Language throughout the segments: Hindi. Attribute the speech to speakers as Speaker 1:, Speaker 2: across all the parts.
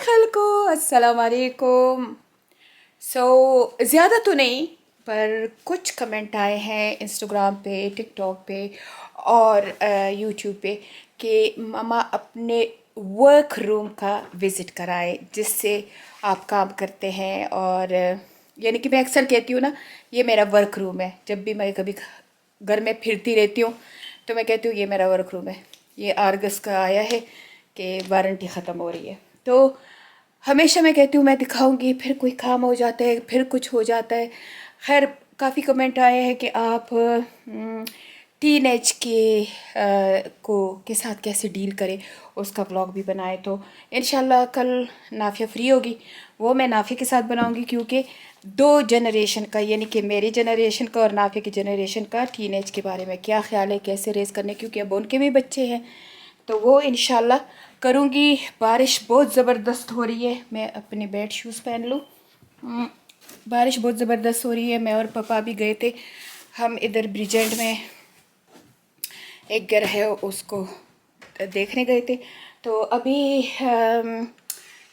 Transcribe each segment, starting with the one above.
Speaker 1: खलको अस्सलाम वालेकुम। ज़्यादा तो नहीं पर कुछ कमेंट आए हैं इंस्टाग्राम पे, टिकटॉक पे और यूट्यूब पे कि मामा अपने वर्क रूम का विज़िट कराए जिससे आप काम करते हैं। और यानी कि मैं अक्सर कहती हूँ ना, ये मेरा वर्क रूम है। जब भी मैं कभी घर में फिरती रहती हूँ तो मैं कहती हूँ ये मेरा वर्क रूम है। ये आर्गस का आया है कि वारंटी ख़त्म हो रही है, तो हमेशा मैं कहती हूँ मैं दिखाऊंगी, फिर कोई काम हो जाता है, फिर कुछ हो जाता है। खैर काफ़ी कमेंट आए हैं कि आप टीन एज के साथ कैसे डील करें, उसका व्लॉग भी बनाए। तो इंशाल्लाह कल नाफिया फ्री होगी, वो मैं नाफिया के साथ बनाऊंगी, क्योंकि दो जनरेशन का यानी कि मेरी जनरेशन का और नाफिया की जनरेशन का टीन एज के बारे में क्या ख्याल है, कैसे रेस करने, क्योंकि अब उनके भी बच्चे हैं। तो वो इंशाल्लाह करूँगी। बारिश बहुत ज़बरदस्त हो रही है, मैं अपने बेड शूज़ पहन लूँ। बारिश बहुत ज़बरदस्त हो रही है। मैं और पापा भी गए थे, हम इधर ब्रिजेंड में एक घर है उसको देखने गए थे। तो अभी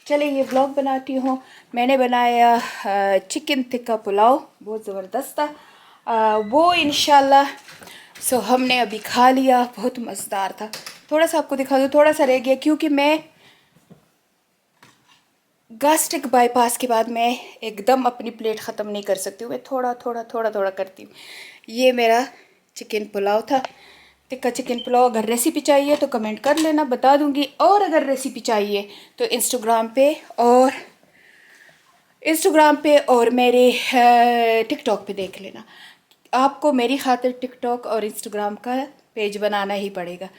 Speaker 1: चले ये व्लॉग बनाती हूँ। मैंने बनाया चिकन टिक्का पुलाव, बहुत ज़बरदस्त था। वो इंशाल्लाह हमने अभी खा लिया, बहुत मज़ेदार था। थोड़ा सा आपको दिखा दूँ, थोड़ा सा रह गया क्योंकि मैं गास्ट्रिक बाईपास के बाद मैं एकदम अपनी प्लेट ख़त्म नहीं कर सकती हूँ, मैं थोड़ा थोड़ा थोड़ा थोड़ा करती हूँ। ये मेरा चिकन पुलाव था, टिक्का चिकन पुलाव। अगर रेसिपी चाहिए तो कमेंट कर लेना, बता दूँगी। और अगर रेसिपी चाहिए तो इंस्टाग्राम पे और मेरे टिकटॉक पे देख लेना। आपको मेरी खातिर टिकटॉक और इंस्टाग्राम का पेज बनाना ही पड़ेगा,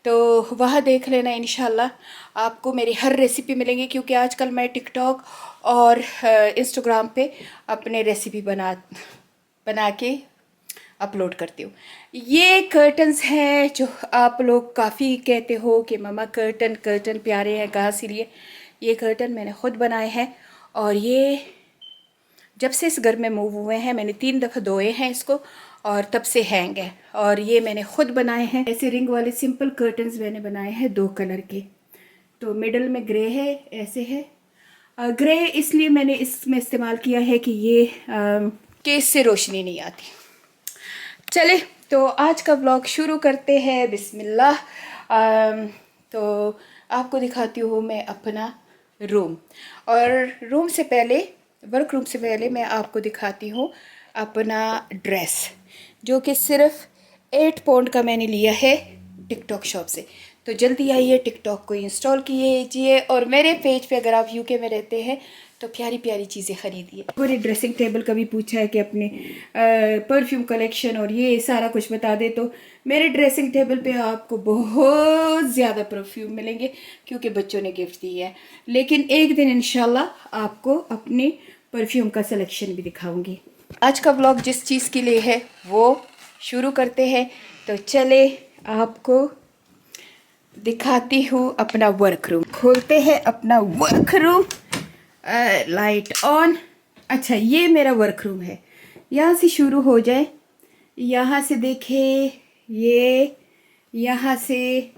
Speaker 1: तो वह देख लेना। इंशाल्लाह आपको मेरी हर रेसिपी मिलेंगी, क्योंकि आजकल मैं टिकटॉक और इंस्टाग्राम पे अपने रेसिपी बना के अपलोड करती हूँ। ये कर्टन्स हैं जो आप लोग काफ़ी कहते हो कि मम्मा कर्टन प्यारे हैं, कहाँ से लिए। ये कर्टन मैंने ख़ुद बनाए हैं, और ये जब से इस घर में मूव हुए हैं मैंने 3 दफ़ा धोए हैं इसको, और तब से हैंग है। और ये मैंने ख़ुद बनाए हैं। ऐसे रिंग वाले सिंपल कर्टन्स मैंने बनाए हैं 2 कलर के। तो मिडल में ग्रे है, ऐसे है। ग्रे इसलिए मैंने इसमें इस्तेमाल किया है कि ये केस से रोशनी नहीं आती। चले तो आज का ब्लॉग शुरू करते हैं, बिस्मिल्लाह। तो आपको दिखाती हूँ मैं अपना रूम, और वर्क रूम से पहले मैं आपको दिखाती हूँ अपना ड्रेस, जो कि सिर्फ 8 पाउंड का मैंने लिया है टिकटॉक शॉप से। तो जल्दी आइए, टिकटॉक को इंस्टॉल कीजिए, और मेरे पेज पे अगर आप यूके में रहते हैं तो प्यारी प्यारी चीज़ें ख़रीदिए। पूरी ड्रेसिंग टेबल का भी पूछा है कि अपने परफ्यूम कलेक्शन और ये सारा कुछ बता दे, तो मेरे ड्रेसिंग टेबल पे आपको बहुत ज़्यादा परफ्यूम मिलेंगे, क्योंकि बच्चों ने गिफ्ट दी है। लेकिन एक दिन इंशाल्लाह आपको अपने परफ्यूम का सिलेक्शन भी दिखाऊंगी। आज का व्लॉग जिस चीज़ के लिए है वो शुरू करते हैं। तो चले आपको दिखाती हूँ अपना वर्क रूम। खोलते हैं अपना वर्क रूम, लाइट ऑन। अच्छा, ये मेरा वर्क रूम है। यहाँ से शुरू हो जाए, यहाँ से देखे, ये यहाँ से,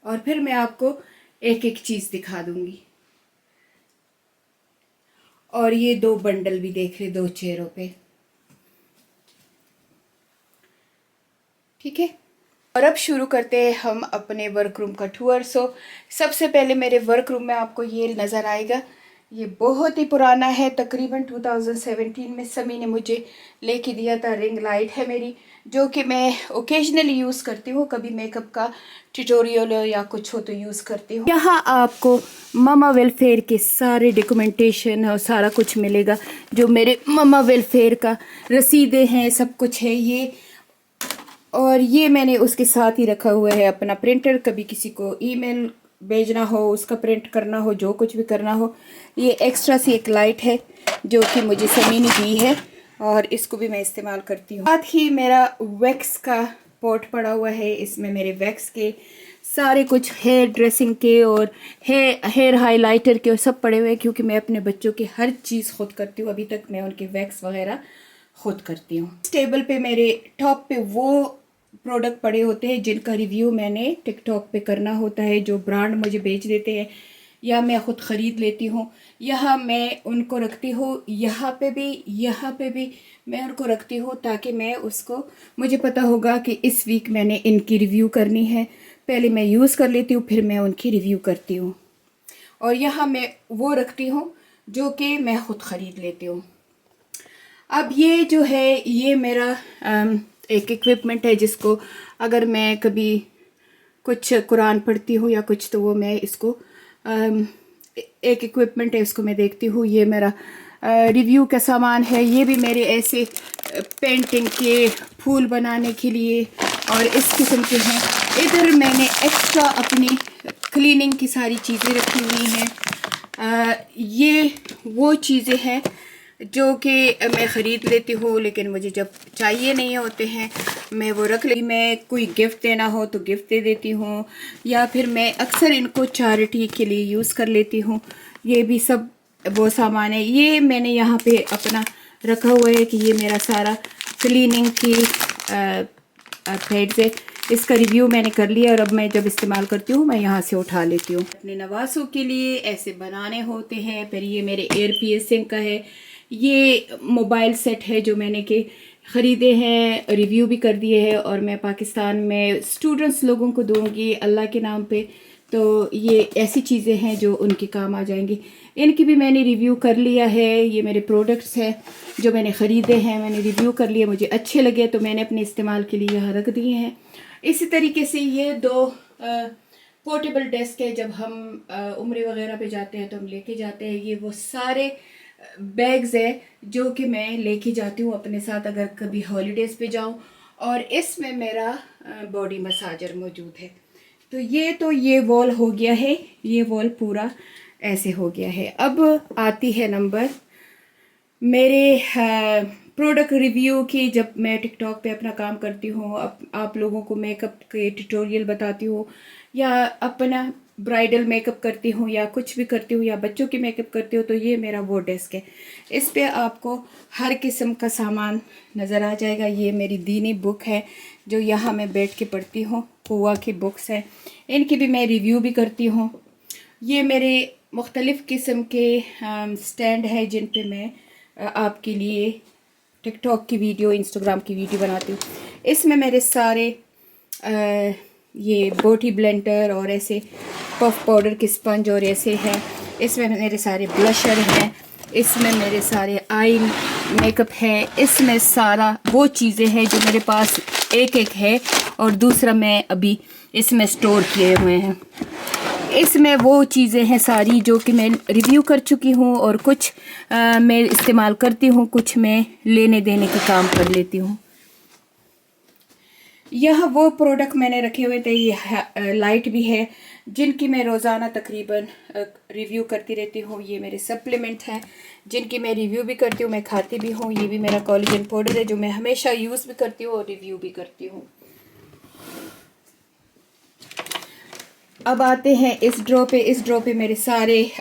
Speaker 1: और फिर मैं आपको एक एक चीज़ दिखा दूँगी। और ये 2 बंडल भी देख रहे 2 चेयरों पे, ठीक है। और अब शुरू करते हैं हम अपने वर्क रूम का टूर। सबसे पहले मेरे वर्क रूम में आपको ये नज़र आएगा। ये बहुत ही पुराना है, तकरीबन 2017 में समी ने मुझे लेके दिया था। रिंग लाइट है मेरी, जो कि मैं ओकेजनली यूज़ करती हूँ, कभी मेकअप का ट्यूटोरियल या कुछ हो तो यूज़ करती हूँ। यहाँ आपको मामा वेलफेयर के सारे डॉक्यूमेंटेशन और सारा कुछ मिलेगा, जो मेरे मामा वेलफेयर का रसीदें हैं, सब कुछ है ये। और ये मैंने उसके साथ ही रखा हुआ है अपना प्रिंटर, कभी किसी को ईमेल भेजना हो, उसका प्रिंट करना हो, जो कुछ भी करना हो। ये एक्स्ट्रा सी एक लाइट है जो कि मुझे समी ने दी है, और इसको भी मैं इस्तेमाल करती हूँ। साथ ही मेरा वैक्स का पॉट पड़ा हुआ है, इसमें मेरे वैक्स के सारे कुछ हेयर ड्रेसिंग के और हेयर हाइलाइटर के और सब पड़े हुए हैं, क्योंकि मैं अपने बच्चों की हर चीज़ खुद करती हूँ। अभी तक मैं उनके वैक्स वगैरह खुद करती हूँ। इस टेबल पे मेरे टॉप पे वो प्रोडक्ट पड़े होते हैं जिनका रिव्यू मैंने टिकटॉक पे करना होता है, जो ब्रांड मुझे बेच देते हैं। या मैं ख़ुद ख़रीद लेती हूँ। यहाँ मैं उनको रखती हूँ, यहाँ पे भी मैं उनको रखती हूँ, ताकि मैं उसको, मुझे पता होगा कि इस वीक मैंने इनकी रिव्यू करनी है। पहले मैं यूज़ कर लेती हूँ, फिर मैं उनकी रिव्यू करती हूँ। और यहाँ मैं वो रखती हूँ जो कि मैं ख़ुद ख़रीद लेती हूँ। अब ये जो है, ये मेरा एक इक्विपमेंट है, जिसको अगर मैं कभी कुछ कुरान पढ़ती हूँ या कुछ, तो वो मैं इसको एक इक्विपमेंट है, इसको मैं देखती हूँ। ये मेरा रिव्यू का सामान है। ये भी मेरे ऐसे पेंटिंग के फूल बनाने के लिए और इस किस्म के हैं। इधर मैंने एक्स्ट्रा अपनी क्लीनिंग की सारी चीज़ें रखी हुई हैं। ये वो चीज़ें हैं जो कि मैं ख़रीद लेती हूँ, लेकिन मुझे जब चाहिए नहीं होते हैं मैं वो रख लेती। मैं कोई गिफ्ट देना हो तो गिफ्ट दे देती हूँ, या फिर मैं अक्सर इनको चैरिटी के लिए यूज़ कर लेती हूँ। ये भी सब वो सामान है। ये मैंने यहाँ पे अपना रखा हुआ है कि ये मेरा सारा क्लीनिंग की पैड्स है। इसका रिव्यू मैंने कर लिया और अब मैं जब इस्तेमाल करती हूँ मैं यहाँ से उठा लेती हूँ। अपने नवासों के लिए ऐसे बनाने होते हैं। फिर ये मेरे एयर पियर्सिंग का है। ये मोबाइल सेट है जो मैंने के ख़रीदे हैं, रिव्यू भी कर दिए हैं, और मैं पाकिस्तान में स्टूडेंट्स लोगों को दूँगी अल्लाह के नाम पे। तो ये ऐसी चीज़ें हैं जो उनके काम आ जाएंगी। इनकी भी मैंने रिव्यू कर लिया है। ये मेरे प्रोडक्ट्स हैं जो मैंने ख़रीदे हैं, मैंने रिव्यू कर लिए, मुझे अच्छे लगे तो मैंने अपने इस्तेमाल के लिए यहाँ रख दिए हैं। इसी तरीके से ये दो पोर्टेबल डेस्क है। जब हम उम्रे वगैरह पे जाते हैं तो हम लेके जाते हैं। ये वो सारे बैग्स है जो कि मैं लेके जाती हूँ अपने साथ अगर कभी हॉलीडेज़ पे जाऊँ। और इसमें मेरा बॉडी मसाजर मौजूद है। तो ये वॉल हो गया है। ये वॉल पूरा ऐसे हो गया है। अब आती है नंबर मेरे प्रोडक्ट रिव्यू की। जब मैं टिकटॉक पे अपना काम करती हूँ, आप लोगों को मेकअप के ट्यूटोरियल बताती हूँ, या अपना ब्राइडल मेकअप करती हूँ, या कुछ भी करती हूँ, या बच्चों की मेकअप करती हूँ, तो ये मेरा वो डेस्क है। इस पे आपको हर किस्म का सामान नज़र आ जाएगा। ये मेरी दीनी बुक है जो यहाँ मैं बैठ के पढ़ती हूँ। हुआ की बुक्स है, इनकी भी मैं रिव्यू भी करती हूँ। ये मेरे मुख्तलिफ़ किस्म के स्टैंड है जिन पे मैं आपके लिए टिकटॉक की वीडियो, इंस्टाग्राम की वीडियो बनाती हूँ। इसमें मेरे सारे ये बोटी ब्लेंडर और ऐसे पफ पाउडर के स्पंज और ऐसे हैं। इसमें मेरे सारे ब्लशर हैं। इसमें मेरे सारे आई मेकअप है। इसमें सारा वो चीज़ें हैं जो मेरे पास एक एक है और दूसरा मैं अभी इसमें स्टोर किए हुए हैं। इसमें वो चीज़ें हैं सारी जो कि मैं रिव्यू कर चुकी हूँ, और कुछ मैं इस्तेमाल करती हूँ, कुछ मैं लेने देने के काम कर लेती हूँ। यह वो प्रोडक्ट मैंने रखे हुए थे। ये लाइट भी है जिनकी मैं रोज़ाना तकरीबन रिव्यू करती रहती हूँ। ये मेरे सप्लीमेंट हैं जिनकी मैं रिव्यू भी करती हूँ, मैं खाती भी हूँ। ये भी मेरा कोलेजन पाउडर है जो मैं हमेशा यूज़ भी करती हूँ और रिव्यू भी करती हूँ। अब आते हैं इस ड्रॉ पे। इस ड्रॉ पे मेरे सारे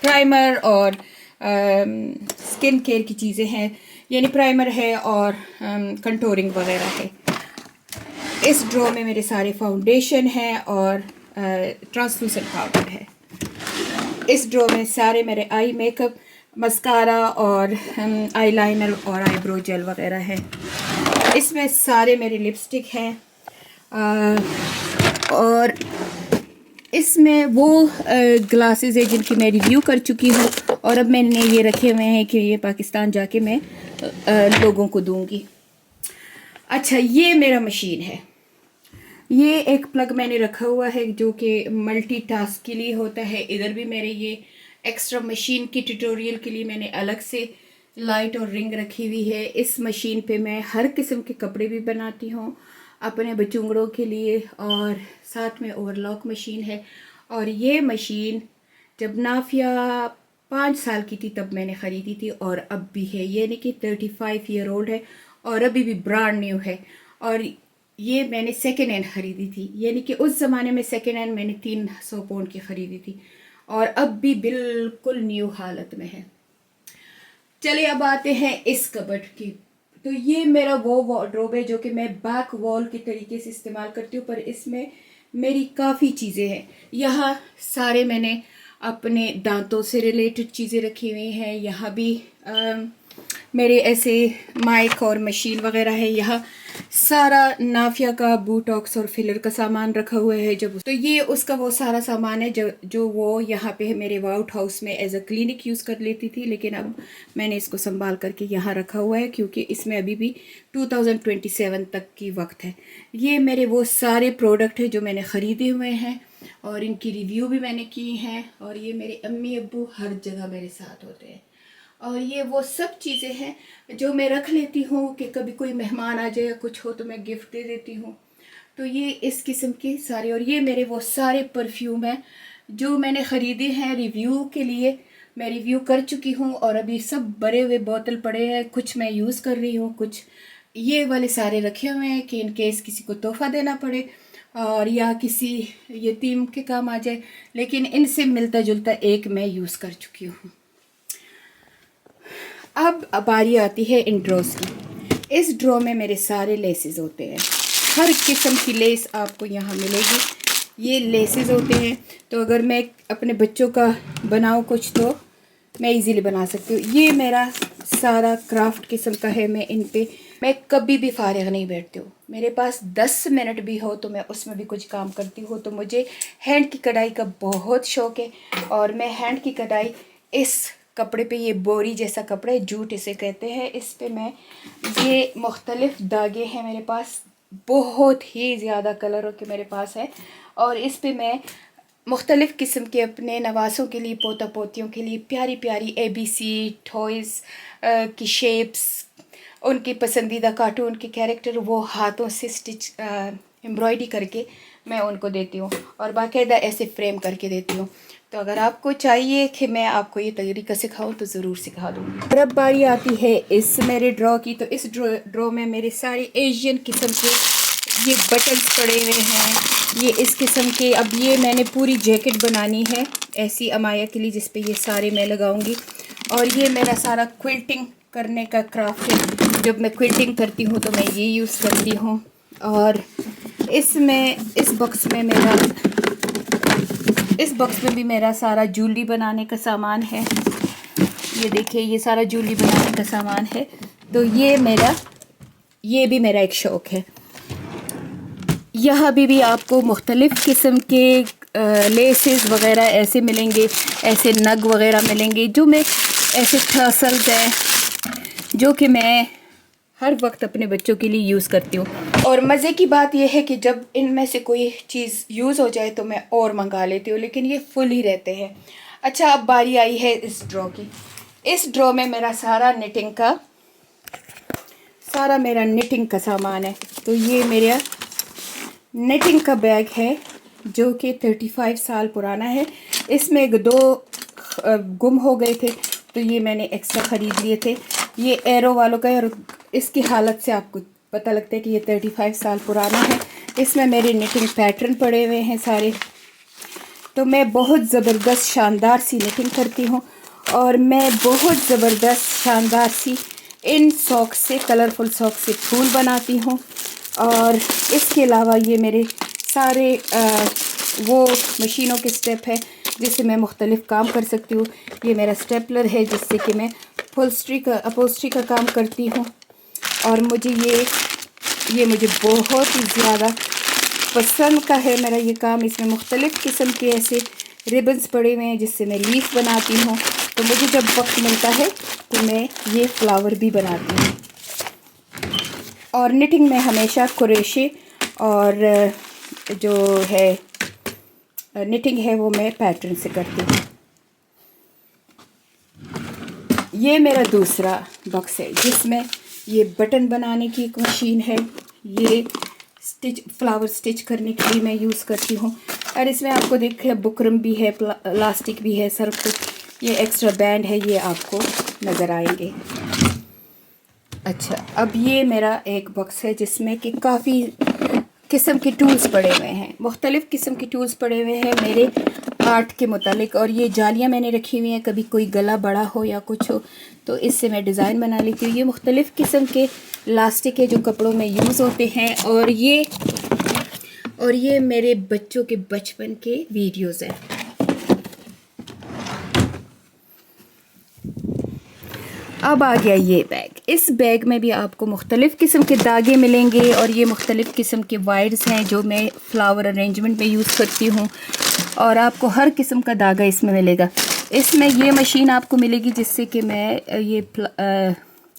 Speaker 1: प्राइमर और स्किन केयर की चीज़ें हैं, यानी प्राइमर है और कंटूरिंग वगैरह है। इस ड्रॉ में मेरे सारे फाउंडेशन हैं और ट्रांसलूसेंट पाउडर है। इस ड्रॉ में सारे मेरे आई मेकअप, मस्कारा और आई लाइनर और आईब्रो जेल वगैरह है। इसमें सारे मेरे लिपस्टिक हैं, और इसमें वो ग्लासेस है जिनकी मैं रिव्यू कर चुकी हूँ, और अब मैंने ये रखे हुए हैं कि ये पाकिस्तान जाके मैं लोगों को दूंगी। अच्छा, ये मेरा मशीन है। ये एक प्लग मैंने रखा हुआ है जो कि मल्टीटास्क के लिए होता है। इधर भी मेरे ये एक्स्ट्रा मशीन की ट्यूटोरियल के लिए मैंने अलग से लाइट और रिंग रखी हुई है। इस मशीन पे मैं हर किस्म के कपड़े भी बनाती हूँ अपने बचूंगड़ों के लिए, और साथ में ओवरलॉक मशीन है। और ये मशीन जब नाफिया 5 साल की थी तब मैंने ख़रीदी थी, और अब भी है, यानी कि 35 ईयर ओल्ड है और अभी भी ब्रांड न्यू है। और ये मैंने सेकेंड हैंड ख़रीदी थी, यानी कि उस ज़माने में सेकेंड हैंड मैंने 300 पाउंड की ख़रीदी थी, और अब भी बिल्कुल न्यू हालत में है। चलिए अब आते हैं इस कबर्ड की। तो ये मेरा वो वार्डरोब है जो कि मैं बैक वॉल के तरीके से इस्तेमाल करती हूँ, पर इसमें मेरी काफ़ी चीज़ें हैं। यहाँ सारे मैंने अपने दांतों से रिलेटेड चीज़ें रखी हुई हैं। यहाँ भी मेरे ऐसे माइक और मशीन वगैरह है। यहाँ सारा नाफिया का बोटॉक्स और फिलर का सामान रखा हुआ है। जब तो ये उसका वो सारा सामान है जो वो यहाँ पे मेरे वाउट हाउस में एज अ क्लिनिक यूज़ कर लेती थी, लेकिन अब मैंने इसको संभाल करके यहाँ रखा हुआ है क्योंकि इसमें अभी भी 2027 तक की वक्त है। ये मेरे वो सारे प्रोडक्ट हैं जो मैंने ख़रीदे हुए हैं और इनकी रिव्यू भी मैंने की हैं। और ये मेरे अम्मी अब्बू हर जगह मेरे साथ होते हैं। और ये वो सब चीज़ें हैं जो मैं रख लेती हूँ कि कभी कोई मेहमान आ जाए या कुछ हो तो मैं गिफ्ट दे देती हूँ। तो ये इस किस्म की सारे, और ये मेरे वो सारे परफ्यूम हैं जो मैंने ख़रीदे हैं रिव्यू के लिए। मैं रिव्यू कर चुकी हूँ और अभी सब भरे हुए बोतल पड़े हैं। कुछ मैं यूज़ कर रही हूँ, कुछ ये वाले सारे रखे हुए हैं कि इन केस किसी को तोहफ़ा देना पड़े और या किसी यतीम के काम आ जाए। लेकिन इनसे मिलता जुलता एक मैं यूज़ कर चुकी हूँ। अब बारी आती है इन ड्रॉस की। इस ड्रॉ में मेरे सारे लेसेस होते हैं। हर किस्म की लेस आपको यहाँ मिलेगी। ये लेसेस होते हैं, तो अगर मैं अपने बच्चों का बनाऊँ कुछ तो मैं इजीली बना सकती हूँ। ये मेरा सारा क्राफ्ट किस्म का है। मैं कभी भी फारिग नहीं बैठती हूँ। मेरे पास 10 मिनट भी हो तो मैं उसमें भी कुछ काम करती हूँ। तो मुझे हैंड की कढ़ाई का बहुत शौक़ है और मैं हैंड की कढ़ाई इस कपड़े पे, ये बोरी जैसा कपड़ा है, जूट इसे कहते हैं, इस पे मैं ये मुख्तलिफ धागे हैं मेरे पास, बहुत ही ज़्यादा कलरों के मेरे पास है। और इस पे मैं मुख्तलिफ़ किस्म के अपने नवासों के लिए, पोता पोतियों के लिए प्यारी प्यारी ABC टॉयज़ की शेप्स, उनकी पसंदीदा कार्टून के कैरेक्टर वो हाथों से स्टिच एम्ब्रॉयडरी करके मैं उनको देती हूँ और बाकायदा ऐसे फ्रेम करके देती हूँ। तो अगर आपको चाहिए कि मैं आपको ये तरीका सिखाऊं तो ज़रूर सिखा दूँगी। और अब बारी आती है इस मेरे ड्रॉ की। तो इस ड्रॉ में मेरे सारे एशियन किस्म के ये बटन्स पड़े हुए हैं, ये इस किस्म के। अब ये मैंने पूरी जैकेट बनानी है ऐसी अमाया के लिए जिस पे ये सारे मैं लगाऊंगी। और ये मेरा सारा क्विल्टिंग करने का क्राफ्ट है। जब मैं क्विल्टिंग करती हूँ तो मैं ये यूज़ करती हूँ। और इस बॉक्स में भी मेरा सारा ज्वेलरी बनाने का सामान है। ये देखिए, ये सारा ज्वेलरी बनाने का सामान है। तो ये भी मेरा एक शौक़ है। यहाँ भी आपको मुख्तलिफ़ किस्म के लेसेस वग़ैरह ऐसे मिलेंगे, ऐसे नग वग़ैरह मिलेंगे जो मैं ऐसे टसल्स हैं जो कि मैं हर वक्त अपने बच्चों के लिए यूज़ करती हूँ। और मज़े की बात यह है कि जब इनमें से कोई चीज़ यूज़ हो जाए तो मैं और मंगा लेती हूँ, लेकिन ये फुल ही रहते हैं। अच्छा, अब बारी आई है इस ड्रॉ की। इस ड्रॉ में मेरा सारा निटिंग का सामान है। तो ये मेरा निटिंग का बैग है जो कि 35 साल पुराना है। इसमें 2 गुम हो गए थे तो ये मैंने एक्स्ट्रा ख़रीद लिए थे। ये एरो वालों का है और इसकी हालत से आपको पता लगता है कि ये 35 साल पुराना है। इसमें मेरे निटिंग पैटर्न पड़े हुए हैं सारे। तो मैं बहुत ज़बरदस्त शानदार सी निटिंग करती हूँ और मैं बहुत ज़बरदस्त शानदार सी इन सॉक्स से, कलरफुल सॉक्स से फूल बनाती हूँ। और इसके अलावा ये मेरे सारे वो मशीनों के स्टेप है जिससे मैं मुख्तलिफ़ काम कर सकती हूँ। ये मेरा स्टेपलर है जिससे कि मैं अपहोल्स्ट्री का काम करती हूँ। और मुझे ये मुझे बहुत ही ज़्यादा पसंद का है मेरा ये काम। इसमें मुख्तलिफ़ किस्म के ऐसे रिबन्स पड़े हुए हैं जिससे मैं लीफ बनाती हूँ। तो मुझे जब वक्त मिलता है तो मैं ये फ्लावर भी बनाती हूँ। और निटिंग में हमेशा क्रोशे और जो है निटिंग है वो मैं पैटर्न से करती हूँ। ये मेरा दूसरा बॉक्स है जिसमें ये बटन बनाने की एक मशीन है। ये फ्लावर स्टिच करने के लिए मैं यूज़ करती हूँ। और इसमें आपको देखिए बुकरम भी है, इलास्टिक भी है, सब कुछ। ये एक्स्ट्रा बैंड है, ये आपको नज़र आएंगे। अच्छा, अब ये मेरा एक बॉक्स है जिसमें कि काफ़ी किस्म के टूल्स पड़े हुए हैं, मुख्तलिफ़ किस्म के टूल्स पड़े हुए हैं मेरे आर्ट के मुतालिक। और ये जालियाँ मैंने रखी हुई हैं, कभी कोई गला बड़ा हो या कुछ हो तो इससे मैं डिज़ाइन बना लेती हूँ। ये मुख्तलिफ़ किस्म के इलास्टिक है जो कपड़ों में यूज़ होते हैं। और ये और ये मेरे बच्चों के बचपन के वीडियोस हैं। अब आ गया ये बैग। इस बैग में भी आपको मुख्तलिफ़ किस्म के धागे मिलेंगे और ये मुख्तलिफ़ किस्म के वायर्स हैं जो मैं फ्लावर अरेंजमेंट में यूज़ करती हूँ, और आपको हर किस्म का धागा इसमें मिलेगा। इसमें ये मशीन आपको मिलेगी जिससे कि मैं ये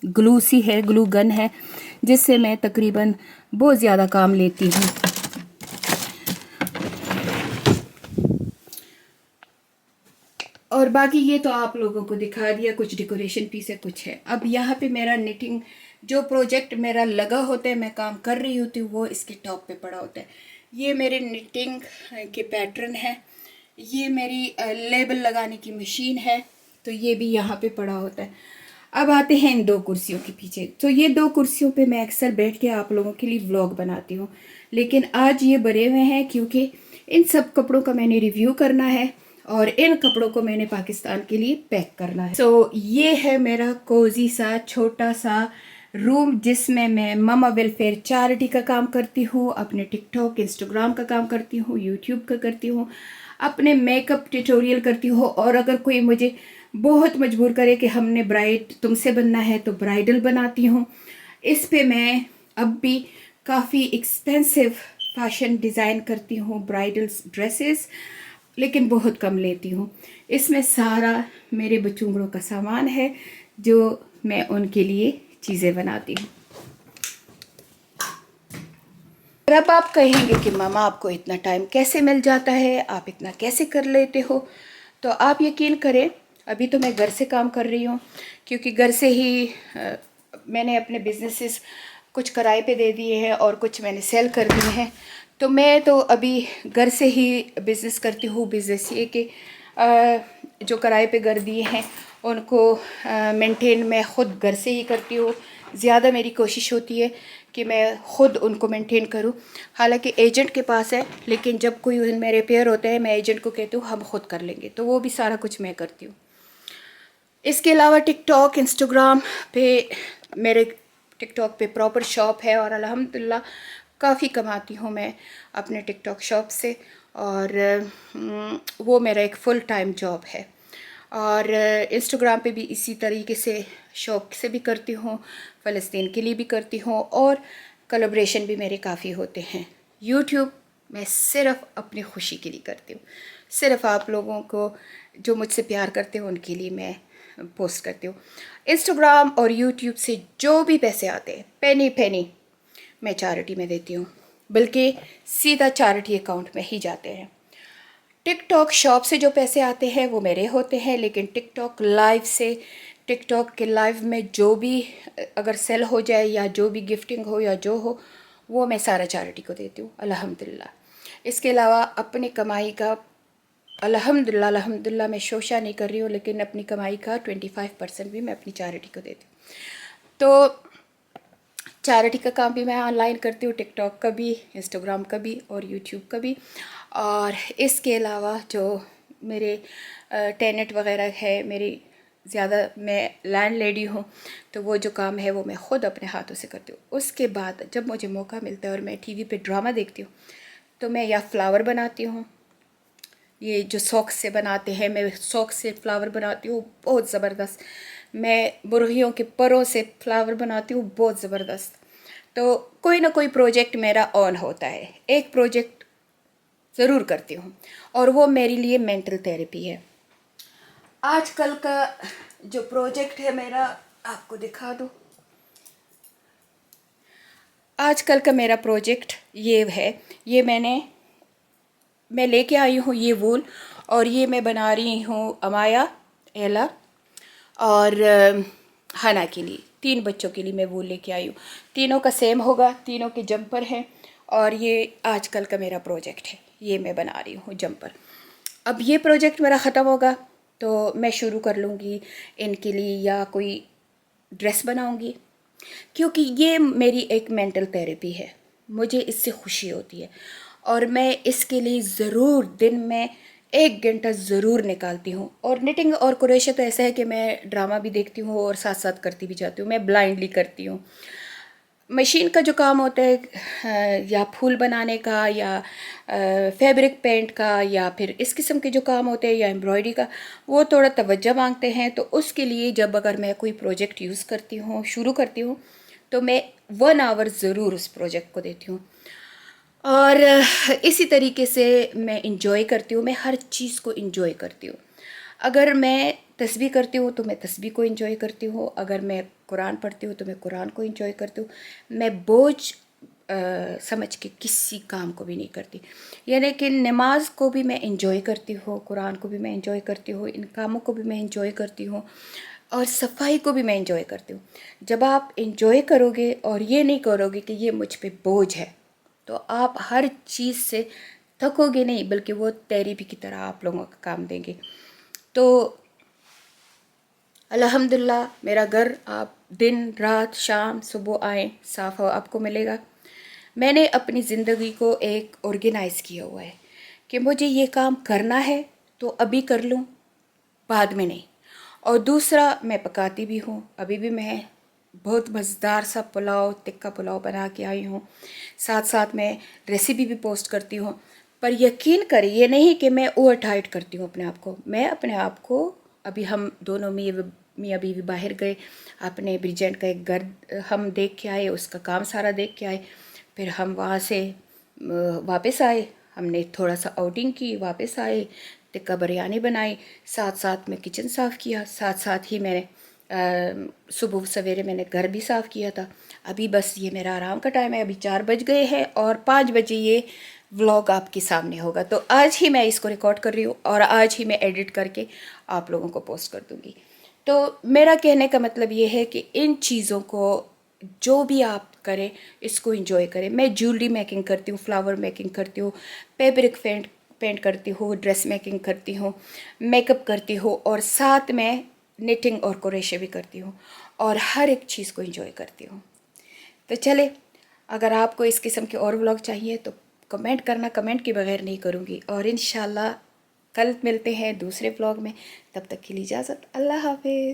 Speaker 1: ग्लू सी है, ग्लू गन है, जिससे मैं तकरीबन बहुत ज़्यादा काम लेती हूँ। और बाकी ये तो आप लोगों को दिखा दिया, कुछ डेकोरेशन पीस है, कुछ है। अब यहाँ पे मेरा निटिंग जो प्रोजेक्ट मेरा लगा होता है, मैं काम कर रही होती हूँ, वो इसके टॉप पे पड़ा होता है। ये मेरे निटिंग के पैटर्न है, ये मेरी लेबल लगाने की मशीन है, तो ये भी यहाँ पे पड़ा होता है। अब आते हैं इन 2 कुर्सियों के पीछे। तो ये 2 कुर्सियों पे मैं अक्सर बैठ के आप लोगों के लिए व्लॉग बनाती हूँ, लेकिन आज ये भरे हुए हैं क्योंकि इन सब कपड़ों का मैंने रिव्यू करना है और इन कपड़ों को मैंने पाकिस्तान के लिए पैक करना है। सो ये है मेरा कोजी सा छोटा सा रूम, जिसमें मैं ममा वेलफेयर चैरिटी का काम करती हूँ, अपने टिकटॉक इंस्टाग्राम का काम करती हूँ, यूट्यूब का करती हूँ, अपने मेकअप ट्यूटोरियल करती हूँ, और अगर कोई मुझे बहुत मजबूर करे कि हमने ब्राइड तुमसे बनना है तो ब्राइडल बनाती हूँ। इस पे मैं अब भी काफ़ी एक्सपेंसिव फैशन डिज़ाइन करती हूँ, ब्राइडल्स ड्रेसेस, लेकिन बहुत कम लेती हूँ। इसमें सारा मेरे बच्चों का सामान है जो मैं उनके लिए चीज़ें बनाती हूँ। और अब आप कहेंगे कि मामा आपको इतना टाइम कैसे मिल जाता है, आप इतना कैसे कर लेते हो? तो आप यकीन करें, अभी तो मैं घर से काम कर रही हूँ, क्योंकि घर से ही मैंने अपने बिजनेसेस कुछ किराए पे दे दिए हैं और कुछ मैंने सेल कर दिए हैं। तो मैं तो अभी घर से ही बिज़नेस करती हूँ। बिज़नेस ये कि जो किराए पे घर दिए हैं उनको मेंटेन मैं ख़ुद घर से ही करती हूँ। ज़्यादा मेरी कोशिश होती है कि मैं ख़ुद उनको मेंटेन करूँ। हालांकि एजेंट के पास है, लेकिन जब कोई उनमें रिपेयर होता है मैं एजेंट को कहती हूँ हम ख़ुद कर लेंगे, तो वो भी सारा कुछ मैं करती हूँ। इसके अलावा टिकटॉक इंस्टाग्राम पे मेरे टिकटॉक पे प्रॉपर शॉप है और अल्हम्दुलिल्लाह काफ़ी कमाती हूँ मैं अपने टिकटॉक शॉप से, और वो मेरा एक फ़ुल टाइम जॉब है। और इंस्टाग्राम पे भी इसी तरीके से शौक़ से भी करती हूँ, फ़लस्तीन के लिए भी करती हूँ, और कोलैबोरेशन भी मेरे काफ़ी होते हैं। यूट्यूब मैं सिर्फ़ अपनी खुशी के लिए करती हूँ, सिर्फ़ आप लोगों को जो मुझसे प्यार करते हैं उनके लिए मैं पोस्ट करती हूँ। इंस्टाग्राम और यूट्यूब से जो भी पैसे आते हैं पेनी पेनी मैं चैरिटी में देती हूँ, बल्कि सीधा चैरिटी अकाउंट में ही जाते हैं। टिकटॉक शॉप से जो पैसे आते हैं वो मेरे होते हैं, लेकिन टिकटॉक लाइव से, टिकटॉक के लाइव में जो भी अगर सेल हो जाए या जो भी गिफ्टिंग हो या जो हो, वो मैं सारा चैरिटी को देती हूँ अल्हम्दुलिल्लाह। इसके अलावा अपनी कमाई का अल्हम्दुलिल्लाह मैं शोशा नहीं कर रही हूँ, लेकिन अपनी कमाई का 25% भी मैं अपनी चैरिटी को देती हूँ। तो चैरिटी का काम भी मैं ऑनलाइन करती हूँ, टिकटॉक का भी, इंस्टाग्राम का भी और यूट्यूब का भी। और इसके अलावा जो मेरे टेनेंट वगैरह है, मेरी ज़्यादा मैं लैंड लेडी हूँ, तो वो जो काम है वो मैं ख़ुद अपने हाथों से करती हूँ। उसके बाद जब मुझे मौका मिलता है और मैं टीवी पे ड्रामा देखती हूँ, तो मैं या फ्लावर बनाती हूँ, ये जो सॉक्स से बनाते हैं, मैं सॉक्स से फ्लावर बनाती हूँ बहुत ज़बरदस्त। मैं मुर्गियों के परों से फ्लावर बनाती हूँ बहुत ज़बरदस्त। तो कोई ना कोई प्रोजेक्ट मेरा ऑन होता है, एक प्रोजेक्ट ज़रूर करती हूँ, और वो मेरे लिए मेंटल थेरेपी है। आजकल का जो प्रोजेक्ट है मेरा, आपको दिखा दूँ। आजकल का मेरा प्रोजेक्ट ये है, ये मैं लेके आई हूँ ये वूल, और ये मैं बना रही हूँ अमाया, एला और हना के लिए। 3 बच्चों के लिए मैं वूल लेके आई हूँ। तीनों का सेम होगा, तीनों के जंपर हैं, और ये आजकल का मेरा प्रोजेक्ट है, ये मैं बना रही हूँ जंपर। अब ये प्रोजेक्ट मेरा ख़त्म होगा तो मैं शुरू कर लूँगी इनके लिए या कोई ड्रेस बनाऊँगी, क्योंकि ये मेरी एक मेंटल थेरेपी है, मुझे इससे खुशी होती है, और मैं इसके लिए ज़रूर दिन में 1 घंटा ज़रूर निकालती हूँ। और निटिंग और क्रोशे तो ऐसा है कि मैं ड्रामा भी देखती हूँ और साथ साथ करती भी जाती हूँ, मैं ब्लाइंडली करती हूँ। मशीन का जो काम होता है या फूल बनाने का या फैब्रिक पेंट का या फिर इस किस्म के जो काम होते हैं या एम्ब्रॉयडरी का, वो थोड़ा तवज्जो मांगते हैं। तो उसके लिए जब अगर मैं कोई प्रोजेक्ट यूज़ करती हूँ, शुरू करती हूँ, तो मैं 1 आवर ज़रूर उस प्रोजेक्ट को देती हूँ। और इसी तरीके से मैं इंजॉय करती हूँ, मैं हर चीज़ को इंजॉय करती हूँ। अगर मैं तस्बीह करती हूँ तो मैं तस्बीह को इंजॉय करती हूँ, अगर मैं कुरान पढ़ती हूँ तो मैं कुरान को इंजॉय करती हूँ। मैं बोझ समझ के किसी काम को भी नहीं करती। यानी कि नमाज को भी मैं इंजॉय करती हूँ, कुरान को भी मैं इंजॉय करती हूँ, इन कामों को भी मैं इंजॉय करती हूँ और सफाई को भी मैं इंजॉय करती हूँ। जब आप इंजॉय करोगे और ये नहीं करोगे कि ये मुझ पे बोझ है, तो आप हर चीज़ से थकोगे नहीं, बल्कि वो तेरीबी की तरह आप लोगों का काम देंगे। तो अल्हम्दुलिल्लाह मेरा घर आप दिन रात शाम सुबह आए साफ़ आपको मिलेगा। मैंने अपनी ज़िंदगी को एक ऑर्गेनाइज़ किया हुआ है कि मुझे ये काम करना है तो अभी कर लूँ, बाद में नहीं। और दूसरा, मैं पकाती भी हूँ। अभी भी मैं बहुत मज़ेदार सा पुलाव, टिक्का पुलाव बना के आई हूँ। साथ साथ मैं रेसिपी भी पोस्ट करती हूँ। पर यकीन करिए, ये नहीं कि मैं ओवर टाइट करती हूँ अपने आप को। मैं अपने आप को, अभी हम दोनों मियाँ बीवी बाहर गए, अपने ब्रिजेंट का एक घर हम देख के आए, उसका काम सारा देख के आए। फिर हम वहाँ से वापस आए, हमने थोड़ा सा आउटिंग की, वापस आए, टिक्का बिरयानी बनाई, साथ साथ में किचन साफ़ किया, साथ साथ ही मैंने सुबह सवेरे मैंने घर भी साफ़ किया था। अभी बस ये मेरा आराम का टाइम है, अभी 4 बज गए हैं और 5 बजे ये व्लॉग आपके सामने होगा। तो आज ही मैं इसको रिकॉर्ड कर रही हूँ और आज ही मैं एडिट करके आप लोगों को पोस्ट कर दूँगी। तो मेरा कहने का मतलब ये है कि इन चीज़ों को जो भी आप करें, इसको एंजॉय करें। मैं ज्वेलरी मेकिंग करती हूँ, फ्लावर मेकिंग करती हूँ, फैब्रिक पेंट करती हूँ, ड्रेस मेकिंग करती हूँ, मेकअप करती हूँ और साथ में निटिंग और क्रोशे भी करती हूँ और हर एक चीज़ को एंजॉय करती हूँ। तो चले, अगर आपको इस किस्म के और व्लॉग चाहिए तो कमेंट करना, कमेंट के बगैर नहीं करूँगी। और इंशाल्लाह कल मिलते हैं दूसरे व्लॉग में। तब तक के लिए इजाज़त, अल्लाह हाफिज़।